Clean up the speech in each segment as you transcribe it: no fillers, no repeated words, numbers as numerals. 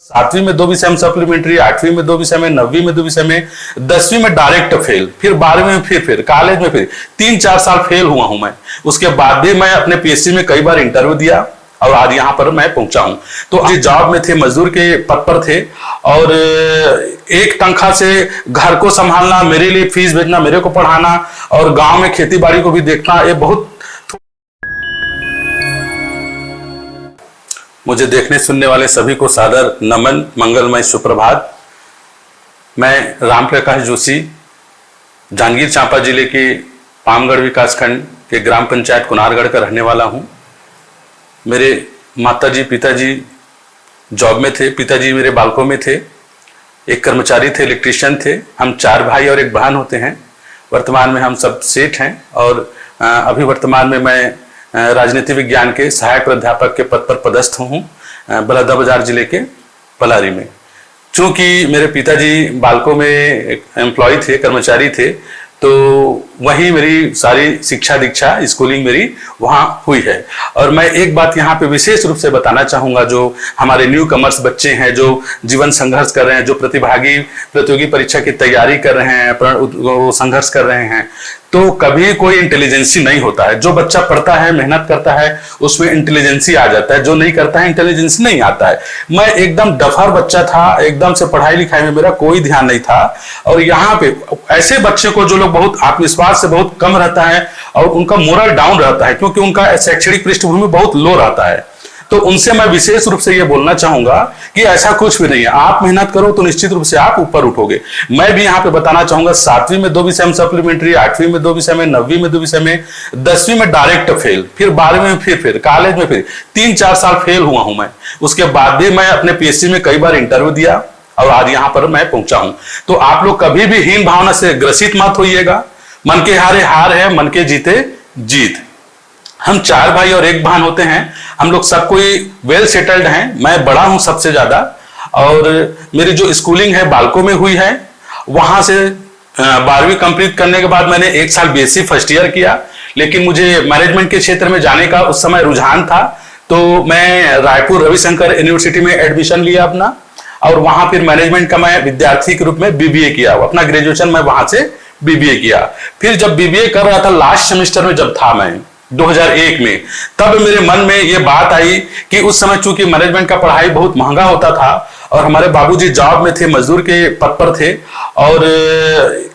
7वीं में 2 विषय में सप्लीमेंट्री, 8वीं में 2 विषय में, 9वीं में 2 विषय में, 10वीं में डायरेक्ट फेल, फिर 12वीं में फिर कॉलेज में फिर 3-4 साल फेल हुआ हूं मैं। उसके बाद भी मैं अपने पीएससी में कई बार इंटरव्यू दिया और आज यहां पर मैं पहुंचा हूं। तो जी जॉब में थे, मजदूर के पद पर थे और एक तनख्वाह से घर को संभालना, मेरे लिए फीस भेजना, मेरे को पढ़ाना और गांव में खेती बाड़ी को भी देखना, ये बहुत। मुझे देखने सुनने वाले सभी को सादर नमन, मंगलमय सुप्रभात। मैं राम प्रकाश जोशी, जांजगीर चांपा जिले के पामगढ़ विकासखंड के ग्राम पंचायत कुनारगढ़ का रहने वाला हूं। मेरे माताजी पिताजी जॉब में थे, पिताजी मेरे बालकों में थे, एक कर्मचारी थे, इलेक्ट्रीशियन थे। हम 4 भाई और एक बहन होते हैं। वर्तमान में हम सब सेठ हैं और अभी वर्तमान में मैं राजनीति विज्ञान के सहायक प्राध्यापक के पद पर पदस्थ हूँ बलौदाबाजार जिले के पलारी में। चूंकि मेरे पिताजी बालकों में एम्प्लॉय थे, कर्मचारी थे, तो वही मेरी सारी शिक्षा दीक्षा स्कूलिंग मेरी वहाँ हुई है। और मैं एक बात यहाँ पे विशेष रूप से बताना चाहूँगा, जो हमारे न्यू कमर्स बच्चे हैं, जो जीवन संघर्ष कर रहे हैं, जो प्रतियोगी परीक्षा की तैयारी कर रहे हैं, वो संघर्ष कर रहे हैं, तो कभी कोई इंटेलिजेंसी नहीं होता है। जो बच्चा पढ़ता है, मेहनत करता है, उसमें इंटेलिजेंसी आ जाता है। जो नहीं करता है, इंटेलिजेंसी नहीं आता है। मैं एकदम डफर बच्चा था, एकदम से पढ़ाई लिखाई में मेरा कोई ध्यान नहीं था। और यहाँ पे ऐसे बच्चे को जो लोग बहुत आत्मविश्वास से बहुत कम रहता है और उनका मोरल डाउन रहता है, क्योंकि उनका शैक्षणिक पृष्ठभूमि बहुत लो रहता है, तो उनसे मैं विशेष रूप से ये बोलना चाहूंगा कि ऐसा कुछ भी नहीं है। आप मेहनत करो तो निश्चित रूप से आप ऊपर उठोगे। मैं भी यहाँ पे बताना चाहूंगा, 7वीं में 2 विषय में सप्लीमेंट्री, 8वीं में 2 विषय में, 9वीं में 2 विषय में, 10वीं में डायरेक्ट फेल, फिर 12वीं में फिर कॉलेज में फिर 3-4 साल फेल हुआ हूं मैं। उसके बाद भी मैं अपने पीएससी में कई बार इंटरव्यू दिया और आज यहाँ पर मैं पहुंचा हूं। तो आप लोग कभी भी हीन भावना से ग्रसित मत होइएगा। मन के हारे हार है, मन के जीते जीत। हम 4 भाई और एक बहन होते हैं। हम लोग सब कोई वेल सेटल्ड हैं। मैं बड़ा हूं सबसे ज्यादा और मेरी जो स्कूलिंग है बालकों में हुई है। वहां से 12वीं कंप्लीट करने के बाद मैंने 1 साल बीएससी फर्स्ट ईयर किया, लेकिन मुझे मैनेजमेंट के क्षेत्र में जाने का उस समय रुझान था, तो मैं रायपुर रविशंकर यूनिवर्सिटी में एडमिशन लिया अपना और वहां फिर मैनेजमेंट का मैं विद्यार्थी के रूप में बीबीए किया। अपना ग्रेजुएशन मैं वहां से बीबीए किया। फिर जब बीबीए कर रहा था, लास्ट सेमेस्टर में जब था मैं 2001 में, तब मेरे मन में ये बात आई कि उस समय चूंकि मैनेजमेंट का पढ़ाई बहुत महंगा होता था और हमारे बाबूजी जॉब में थे, मजदूर के पद पर थे और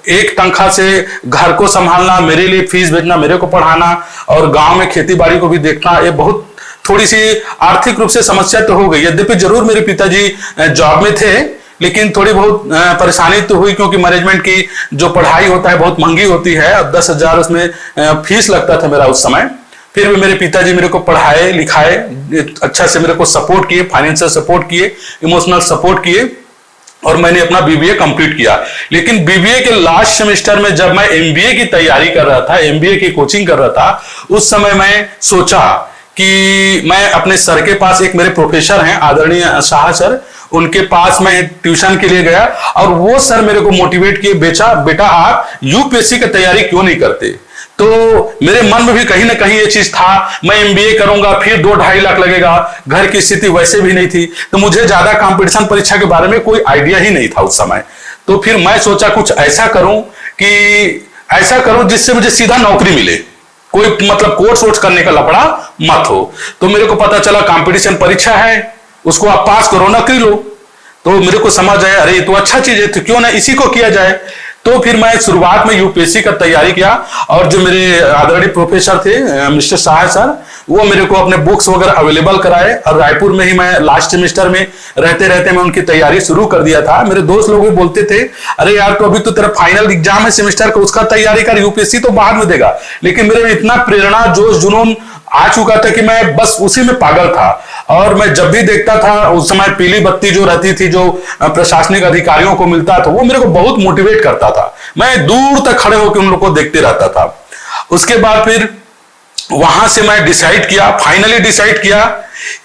एक तनख्वाह से घर को संभालना, मेरे लिए फीस भेजना, मेरे को पढ़ाना और गांव में खेती बाड़ी को भी देखना, ये बहुत थोड़ी सी आर्थिक रूप से समस्या तो हो गई। यद्यपि जरूर मेरे पिताजी जॉब में थे, लेकिन थोड़ी बहुत परेशानी तो हुई, क्योंकि मैनेजमेंट की जो पढ़ाई होता है बहुत महंगी होती है। अब 10,000 उसमें फीस लगता था मेरा उस समय। फिर भी मेरे पिताजी मेरे को पढ़ाए लिखाए, अच्छा से मेरे को सपोर्ट किए, फाइनेंशियल सपोर्ट किए, इमोशनल सपोर्ट किए और मैंने अपना बीबीए कंप्लीट किया। लेकिन बीबीए के लास्ट सेमेस्टर में जब मैं एमबीए की तैयारी कर रहा था, एमबीए की कोचिंग कर रहा था, उस समय मैं सोचा कि मैं अपने सर के पास, एक मेरे प्रोफेसर हैं आदरणीय शाह सर, उनके पास मैं ट्यूशन के लिए गया और वो सर मेरे को मोटिवेट किए, बेटा आप यूपीएससी की तैयारी क्यों नहीं करते। तो मेरे मन में भी कहीं ना कहीं ये चीज था, मैं एमबीए करूंगा फिर 2-2.5 लाख लगेगा, घर की स्थिति वैसे भी नहीं थी, तो मुझे ज्यादा कंपटीशन परीक्षा के बारे में कोई आइडिया ही नहीं था उस समय। तो फिर मैं सोचा कुछ ऐसा करूं जिससे मुझे सीधा नौकरी मिले, कोई मतलब कोर्स करने का लफड़ा मत हो। तो मेरे को पता चला कंपटीशन परीक्षा है, उसको आप पास करो, नौकरी लो। तो मेरे को समझ आया, अरे ये तो अच्छा चीज है, तो क्यों ना इसी को किया जाए। तो फिर मैं शुरुआत में यूपीएससी का तैयारी किया और जो मेरे आदरणीय प्रोफेसर थे मिस्टर शाह सर, वो मेरे को अपने बुक्स वगैरह अवेलेबल कराए और रायपुर में ही मैं लास्ट सेमेस्टर में रहते रहते मैं उनकी तैयारी शुरू कर दिया था। मेरे दोस्त लोग भी बोलते थे, अरे यार तो अभी तो तेरा फाइनल एग्जाम है सेमेस्टर का, उसका तैयारी कर, यूपीएससी तो बाद में देगा। लेकिन मेरे में इतना प्रेरणा, जोश, जुनून आ चुका था कि मैं बस उसी में पागल था। और मैं जब भी देखता था, उस समय पीली बत्ती जो रहती थी, जो प्रशासनिक अधिकारियों को मिलता था, वो मेरे को बहुत मोटिवेट करता था। मैं दूर तक खड़े होकर उन लोग को देखते रहता था। उसके बाद फिर वहां से मैं डिसाइड किया, फाइनली डिसाइड किया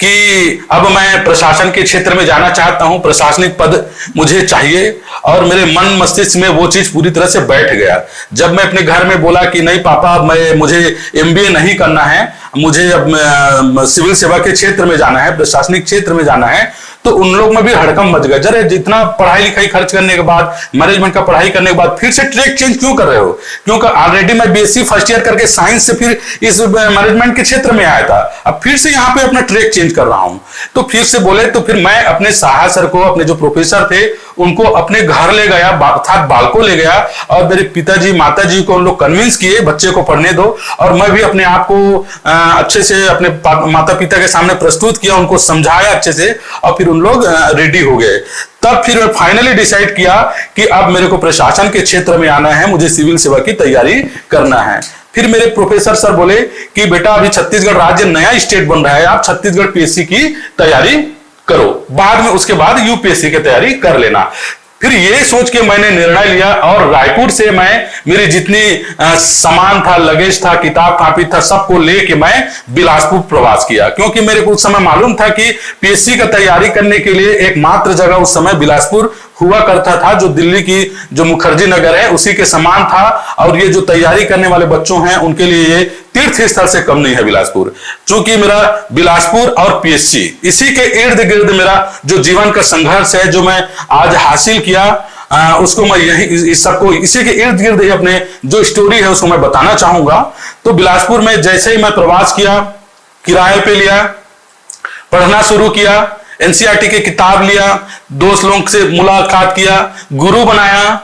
कि अब मैं प्रशासन के क्षेत्र में जाना चाहता हूं, प्रशासनिक पद मुझे चाहिए, और मेरे मन मस्तिष्क में वो चीज पूरी तरह से बैठ गया। जब मैं अपने घर में बोला कि नहीं पापा, मुझे एमबीए नहीं करना है, मुझे अब सिविल सेवा के क्षेत्र में जाना है, प्रशासनिक क्षेत्र में जाना है, तो उन लोग में भी हड़कम मच गया। जरा जितना पढ़ाई लिखाई खर्च करने के बाद, मैनेजमेंट का पढ़ाई करने के बाद फिर से ट्रैक चेंज क्यों कर रहे हो? क्योंकि ऑलरेडी मैं बीएससी फर्स्ट ईयर करके साइंस से फिर इस मैनेजमेंट के क्षेत्र में आया था, अब फिर से यहाँ पे अपना ट्रैक चेंज कर रहा हूं। तो फिर से बोले, तो फिर मैं अपने साहा सर को, अपने जो प्रोफेसर थे उनको अपने घर ले गया, अर्थात बालको ले गया, और मेरे पिताजी माताजी को उन लोग कन्विंस किए बच्चे को पढ़ने दो, और मैं भी अपने आप को अच्छे से अपने माता पिता के सामने प्रस्तुत किया, उनको समझाया अच्छे से, और फिर उन लोग रेडी हो गए। तब फिर मैं फाइनली डिसाइड किया कि अब मेरे को प्रशासन के क्षेत्र में आना है, मुझे सिविल सेवा की तैयारी करना है। फिर मेरे प्रोफेसर सर बोले कि बेटा अभी छत्तीसगढ़ राज्य नया स्टेट बन रहा है, आप छत्तीसगढ़ पीएससी की तैयारी करो, बाद में उसके बाद यूपीएससी की तैयारी कर लेना। फिर ये सोच के मैंने निर्णय लिया, और रायपुर से मैं मेरी जितनी सामान था, लगेज था, किताब कॉपी था, सबको लेके मैं बिलासपुर प्रवास किया, क्योंकि मेरे को उस समय मालूम था कि पीएससी का तैयारी करने के लिए एकमात्र जगह उस समय बिलासपुर हुआ करता था, जो दिल्ली की जो मुखर्जी नगर है उसी के समान था, और ये जो तैयारी करने वाले बच्चों हैं उनके लिए ये तीर्थ स्थल से कम नहीं है बिलासपुर। चूंकि मेरा बिलासपुर और पीएससी इसी के इर्द गिर्द मेरा जो जीवन का संघर्ष है, जो मैं आज हासिल किया, उसको मैं यही इस सबको इसी के इर्द गिर्द ही अपने जो स्टोरी है उसको मैं बताना चाहूंगा। तो बिलासपुर में जैसे ही मैं प्रवास किया, किराए पे लिया, पढ़ना शुरू किया, एनसीईआरटी की किताब लिया, दोस्त लोगों से मुलाकात किया, गुरु बनाया।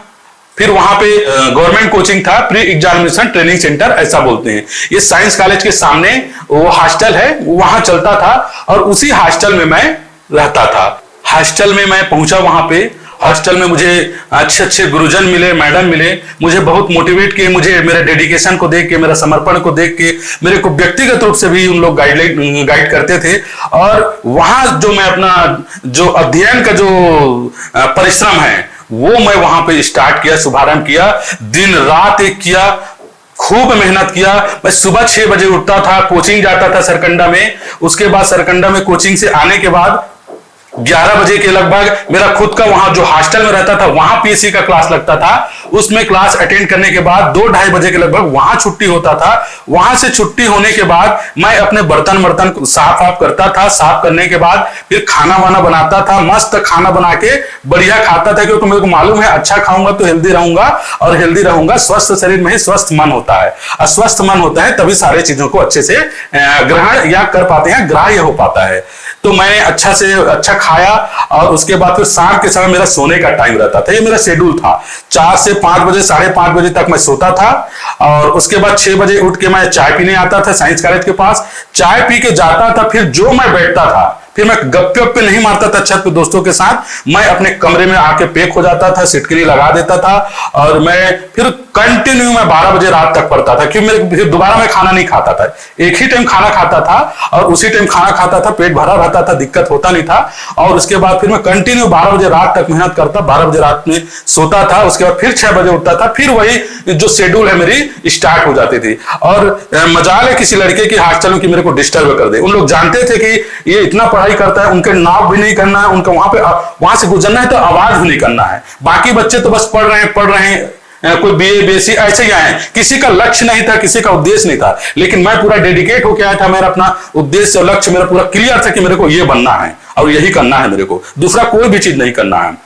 फिर वहां पे गवर्नमेंट कोचिंग था, प्री एग्जामिनेशन ट्रेनिंग सेंटर ऐसा बोलते हैं, ये साइंस कॉलेज के सामने वो हॉस्टल है, वहां चलता था, और उसी हॉस्टल में मैं रहता था। हॉस्टल में मैं पहुंचा, वहां पे हॉस्टल में मुझे अच्छे अच्छे गुरुजन मिले, मैडम मिले, मुझे बहुत मोटिवेट किए, मुझे मेरे डेडिकेशन को देख के, मेरा समर्पण को देख के मेरे को व्यक्तिगत रूप से भी उन लोग गाइड करते थे। और वहां जो मैं अपना जो अध्ययन का जो परिश्रम है वो मैं वहां पे स्टार्ट किया, शुभारंभ किया, दिन रात एक किया, खूब मेहनत किया। मैं सुबह 6 बजे उठता था, कोचिंग जाता था सरकंडा में, उसके बाद सरकंडा में कोचिंग से आने के बाद 11 बजे के लगभग मेरा खुद का वहां जो हॉस्टल में रहता था वहां पीएससी का क्लास लगता था, उसमें क्लास अटेंड करने के बाद 2-2:30 बजे के लगभग वहां छुट्टी होता था। वहां से छुट्टी होने के बाद मैं अपने बर्तन साफ आप करता था, साफ करने के बाद फिर खाना वाना बनाता था, मस्त खाना बना के बढ़िया खाता था, क्योंकि मेरे को मालूम है अच्छा खाऊंगा तो हेल्दी रहूंगा, और हेल्दी रहूंगा, स्वस्थ शरीर में ही स्वस्थ मन होता है, और स्वस्थ मन होता है तभी सारी चीजों को अच्छे से ग्रहण या कर पाते हैं, ग्राह्य हो पाता है। तो मैंने अच्छा से अच्छा खाया, और उसके बाद फिर शाम के समय मेरा सोने का टाइम रहता था, ये मेरा शेड्यूल था। 4 से 5 बजे, 5:30 बजे तक मैं सोता था, और उसके बाद 6 बजे उठ के मैं चाय पीने आता था साइंस कॉलेज के पास, चाय पी के जाता था। फिर जो मैं बैठता था, फिर मैं गप्पे वप्पे नहीं मारता था छत पे दोस्तों के साथ, मैं अपने कमरे में आके पैक हो जाता था, सिटकरी लगा देता था, और मैं फिर कंटिन्यू मैं 12 बजे रात तक पढ़ता था, क्योंकि मेरे फिर दोबारा मैं खाना नहीं खाता था, एक ही टाइम खाना खाता था, और उसी टाइम खाना खाता था, पेट भरा रहता था, दिक्कत होता नहीं था। और उसके बाद फिर मैं कंटिन्यू 12 बजे रात तक मेहनत करता, 12 बजे रात में सोता था, उसके बाद फिर 6 बजे उठता था, फिर वही जो शेड्यूल है मेरी स्टार्ट हो जाती थी। और मजाल है किसी लड़के की हॉस्टल में कि मेरे को डिस्टर्ब कर दे, उन लोग जानते थे कि ये इतना पढ़ाई करता है, उनके नाव भी नहीं करना है, उनका वहां से गुजरना है तो आवाज भी नहीं करना है। बाकी बच्चे तो बस पढ़ रहे हैं, कोई बीए बीएससी ऐसे ही आए, किसी का लक्ष्य नहीं था, किसी का उद्देश्य नहीं था, लेकिन मैं पूरा डेडिकेट होकर आया था। मेरा अपना उद्देश्य और लक्ष्य मेरा पूरा क्लियर था कि मेरे को ये बनना है और यही करना है, मेरे को दूसरा कोई भी चीज नहीं करना है।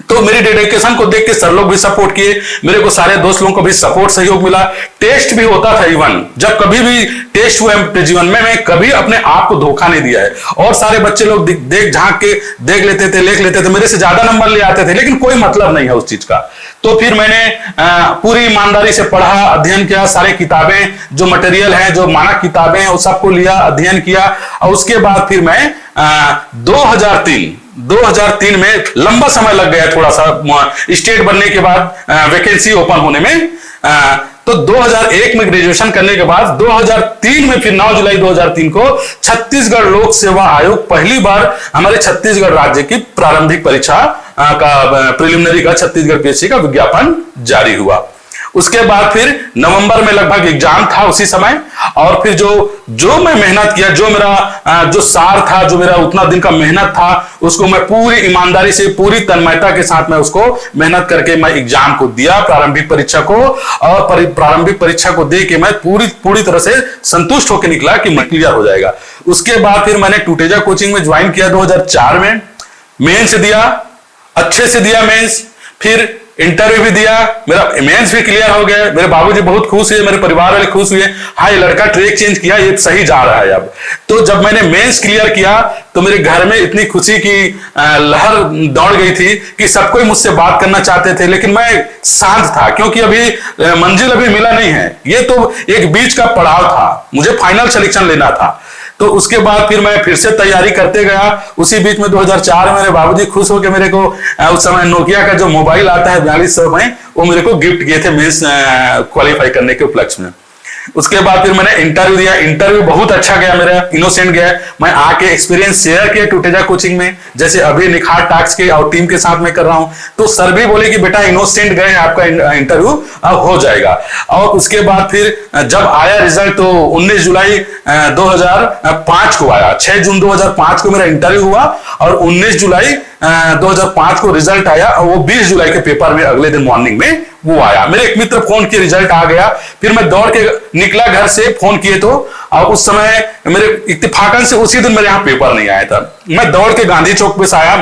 तो मेरी डेडिकेशन को देख के सर लोग भी सपोर्ट किए, मेरे को सारे दोस्त लोगों को भी सपोर्ट सहयोग मिला। टेस्ट भी होता था, इवन जब कभी भी टेस्ट हुआ अपने जीवन में, मैं कभी अपने आप को धोखा नहीं दिया है। और सारे बच्चे लोग देख झांक के देख लेते थे, लिख लेते थे, मेरे से ज्यादा नंबर ले आते थे, लेकिन कोई मतलब नहीं है उस चीज का। तो फिर मैंने पूरी ईमानदारी से पढ़ा, अध्ययन किया, सारे किताबें जो मटेरियल है, जो मानक किताबें हैं, उस सबको लिया, अध्ययन किया। और उसके बाद फिर मैं 2003 में लंबा समय लग गया, थोड़ा सा स्टेट बनने के बाद वैकेंसी ओपन होने में। तो 2001 में ग्रेजुएशन करने के बाद 2003 में फिर 9 जुलाई 2003 को छत्तीसगढ़ लोक सेवा आयोग पहली बार हमारे छत्तीसगढ़ राज्य की प्रारंभिक परीक्षा का प्रिलिमिनरी का छत्तीसगढ़ पीएससी का विज्ञापन जारी हुआ। उसके बाद फिर नवंबर में लगभग एग्जाम था उसी समय, और फिर जो मैं मेहनत किया, जो मेरा जो सार था, जो मेरा उतना दिन का मेहनत था, उसको मैं पूरी ईमानदारी से, पूरी तन्मयता के साथ मैं उसको मेहनत करके मैं एग्जाम को दिया, प्रारंभिक परीक्षा को। और प्रारंभिक परीक्षा को दे के मैं पूरी तरह से संतुष्ट होकर निकला कि मैं क्लियर हो जाएगा। उसके बाद फिर मैंने टूटेजा कोचिंग में ज्वाइन किया 2004 में। मेंस दिया, अच्छे से दिया मेंस, फिर इंटरव्यू भी दिया, मेरा मेंस भी क्लियर हो गया। मेरे बाबूजी बहुत खुश हुए, मेरे परिवार वाले खुश हुए, हाँ ये लड़का ट्रैक चेंज किया, ये सही जा रहा है अब। तो जब मैंने मेंस क्लियर किया तो मेरे घर में इतनी खुशी की लहर दौड़ गई थी कि सब कोई मुझसे बात करना चाहते थे, लेकिन मैं शांत था, क्योंकि अभी मंजिल अभी मिला नहीं है, ये तो एक बीच का पड़ाव था, मुझे फाइनल सिलेक्शन लेना था। तो उसके बाद फिर मैं फिर से तैयारी करते गया। उसी बीच में 2004 में मेरे बाबूजी खुश होकर मेरे को उस समय नोकिया का जो मोबाइल आता है 4200 में, वो मेरे को गिफ्ट किए थे मेंस क्वालिफाई करने के उपलक्ष्य में। उसके बाद फिर मैंने इंटरव्यू दिया, इंटरव्यू बहुत अच्छा गया मेरा, इनोसेंट गया। मैं आके एक्सपीरियंस शेयर किया टूटेजा कोचिंग में, जैसे अभी निखार टास्क के और टीम के साथ में कर रहा हूं। तो सर भी बोले कि बेटा इनोसेंट गए, आपका इंटरव्यू अब हो जाएगा। और उसके बाद फिर जब आया रिजल्ट तो 19 जुलाई 2005 को आया। 6 जून 2005 को मेरा इंटरव्यू हुआ और 19 जुलाई 2005 को रिजल्ट आया, और वो 20 जुलाई के पेपर में अगले दिन मॉर्निंग में वो आया। मेरे एक मित्र फोन किए, रिजल्ट आ गया। फिर मैं दौड़ के निकला घर से, फोन किए तो, और उस समय मेरे इत्तेफाकन से उसी दिन मेरे यहाँ पेपर नहीं आया था। मैं दौड़ के गांधी चौक पे से आया।